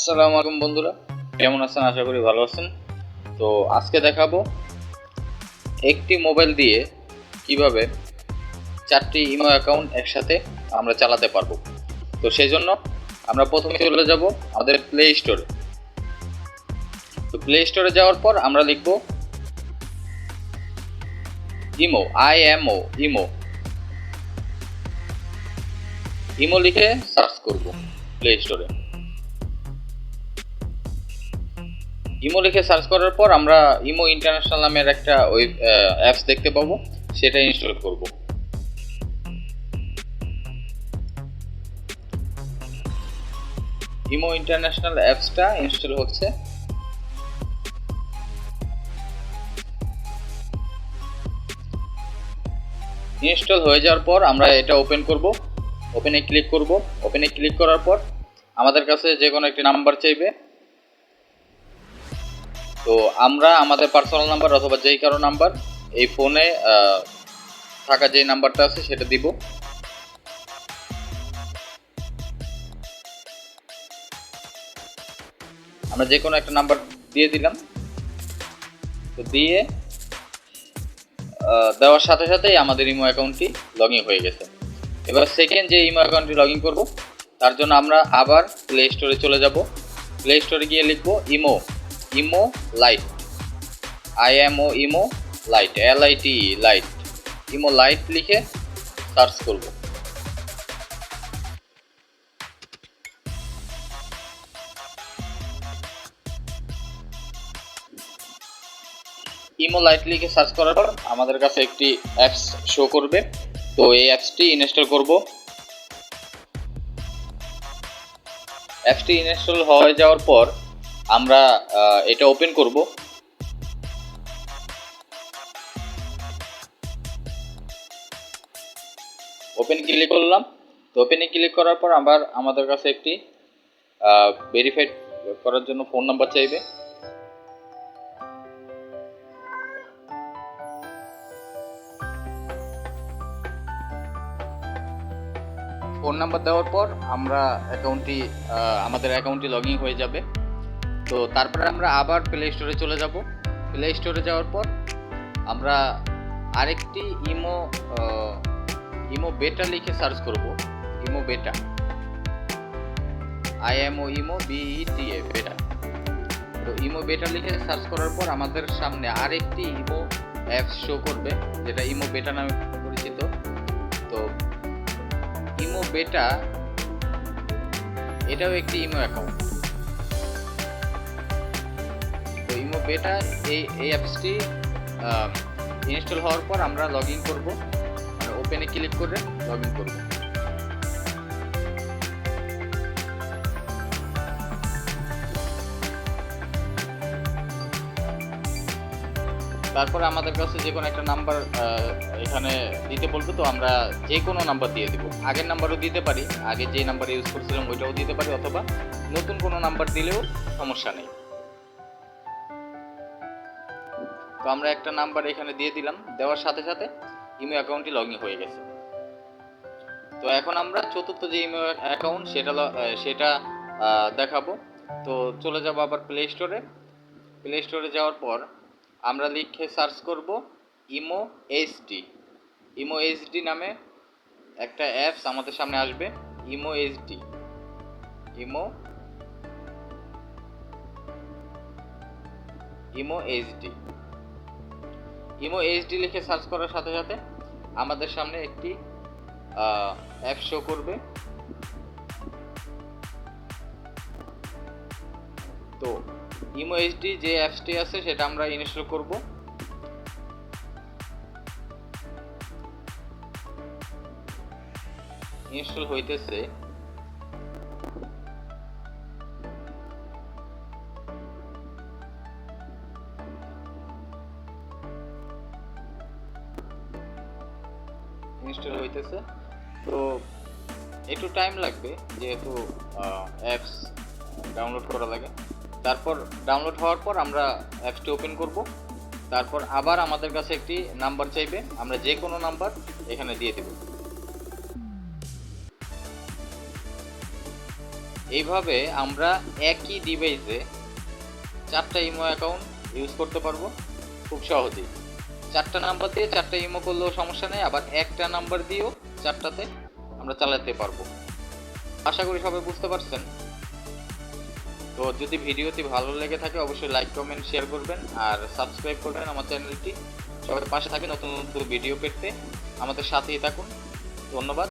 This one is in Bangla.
আসসালামু আলাইকুম বন্ধুরা, কেমন আছেন? আশা করি ভালো আছেন। তো আজকে দেখাবো একটি মোবাইল দিয়ে কিভাবে 4টি ইমো অ্যাকাউন্ট একসাথে আমরা চালাতে পারবো। তো সেই জন্য আমরা প্রথমে চলে যাব আমাদের প্লে স্টোরে। তো প্লে স্টোরে যাওয়ার পর আমরা লিখব ইমো, IMO, ইমো লিখে সার্চ করব প্লে স্টোরে। ইমো লিখে সার্চ করার পর আমরা ইমো ইন্টারন্যাশনাল নামের একটা অ্যাপস দেখতে পাবো, সেটা ইনস্টল করব। ইমো ইন্টারন্যাশনাল অ্যাপসটা ইনস্টল হচ্ছে। ইনস্টল হয়ে যাওয়ার পর আমরা এটা ওপেন করব। ওপেনে ক্লিক করব। ওপেনে ক্লিক করার পর আমাদের কাছে যে কোনো একটি নাম্বার চাইবে। তো আমরা আমাদের পার্সোনাল নাম্বার অথবা যেই কারো নাম্বার, এই ফোনে থাকা যে নাম্বারটা আছে সেটা দিব। আমরা যে কোনো একটা নাম্বার দিয়ে দিলাম। তো দিয়ে দেওয়ার সাথে সাথেই আমাদের ইমো অ্যাকাউন্টটি লগ ইন হয়ে গেছে। এবার সেকেন্ড যে ইমো অ্যাকাউন্টটি লগ ইন করবো, তার জন্য আমরা আবার প্লে স্টোরে চলে যাব। প্লে স্টোরে গিয়ে লিখব imo light, IMO imo light, LITE light, imo light লিখে সার্চ করব। ইমো লাইট লিখে সার্চ করার পর আমাদের কাছে একটি অ্যাপস শো করবে। তো এই অ্যাপসটি ইনস্টল করব। অ্যাপসটি ইনস্টল হয়ে যাওয়ার পর আমরা এটা ওপেন করব। ওপেন ক্লিক করলাম। তো ওপেনে ক্লিক করার পর আবার আমাদের কাছে একটি ভেরিফাইড করার জন্য ফোন নাম্বার চাইবে। ফোন নাম্বার দেওয়ার পর আমরা আমাদের অ্যাকাউন্টটি লগ ইন হয়ে যাবে। তো তারপরে আমরা আবার প্লে স্টোরে চলে যাব। প্লে স্টোরে যাওয়ার পর আমরা আরেকটি ইমো বেটা লিখে সার্চ করব। ইমো বেটা, IMO ইমো BETA বেটা। তো ইমো বেটা লিখে সার্চ করার পর আমাদের সামনে আরেকটি ইমো অ্যাপস শো করবে, যেটা ইমো বেটা নামে পরিচিত। তো ইমো বেটা এটাও একটি ইমো অ্যাকাউন্ট। তো ইমো বেটা এই অ্যাপসটি ইনস্টল হওয়ার পর আমরা লগ ইন করবো, মানে ওপেনে ক্লিক করে লগ ইন করবো। তারপরে আমাদের কাছে যে কোনো একটা নাম্বার এখানে দিতে বলবো। তো আমরা যে কোনো নাম্বার দিয়ে দিব। আগের নাম্বারও দিতে পারি, আগে যে নাম্বার ইউজ করছিলাম ওইটাও দিতে পারি, অথবা নতুন কোনো নাম্বার দিলেও সমস্যা নেই। তো আমরা একটা নাম্বার এখানে দিয়ে দিলাম। দেওয়ার সাথে সাথে ইমো অ্যাকাউন্টটি লগ ইন হয়ে গেছে। তো এখন আমরা চতুর্থ যে ইমো অ্যাকাউন্ট সেটা দেখাবো। তো চলে যাব আবার প্লে স্টোরে। প্লে স্টোরে যাওয়ার পর আমরা লিখে সার্চ করব ইমো এইচডি নামে একটা অ্যাপস আমাদের সামনে আসবে। ইমো এইচডি লিখে সার্চ করার সাথে সাথে আমাদের সামনে একটি অ্যাপ শো করবে। তো ইমো এইচডি যে অ্যাপসটি আছে সেটা আমরা ইনস্টল করব। ইনস্টল হইতেছে। তো একটু টাইম লাগবে, যেহেতু অ্যাপস ডাউনলোড করা লাগে। তারপর ডাউনলোড হওয়ার পর আমরা অ্যাপসটি ওপেন করব। তারপর আবার আমাদের কাছে একটি নাম্বার চাইবে, আমরা যে কোনো নাম্বার এখানে দিয়ে দেব। এইভাবে আমরা একই ডিভাইসে 4টা ইমো অ্যাকাউন্ট ইউজ করতে পারবো খুব সহজেই। 4টা নাম্বার দিয়ে 4টা ইমো করলেও সমস্যা নেই, আবার একটা নাম্বার দিয়েও 4টাতে আমরা চালাতে পারবো। আশা করি সবাই বুঝতে পারছেন। তো যদি ভিডিওটি ভালো লেগে থাকে অবশ্যই লাইক কমেন্ট শেয়ার করবেন আর সাবস্ক্রাইব করবেন আমার চ্যানেলটি। সবাই পাশে থাকেন নতুন নতুন ভিডিও পেতে, আমাদের সাথেই থাকুন। ধন্যবাদ।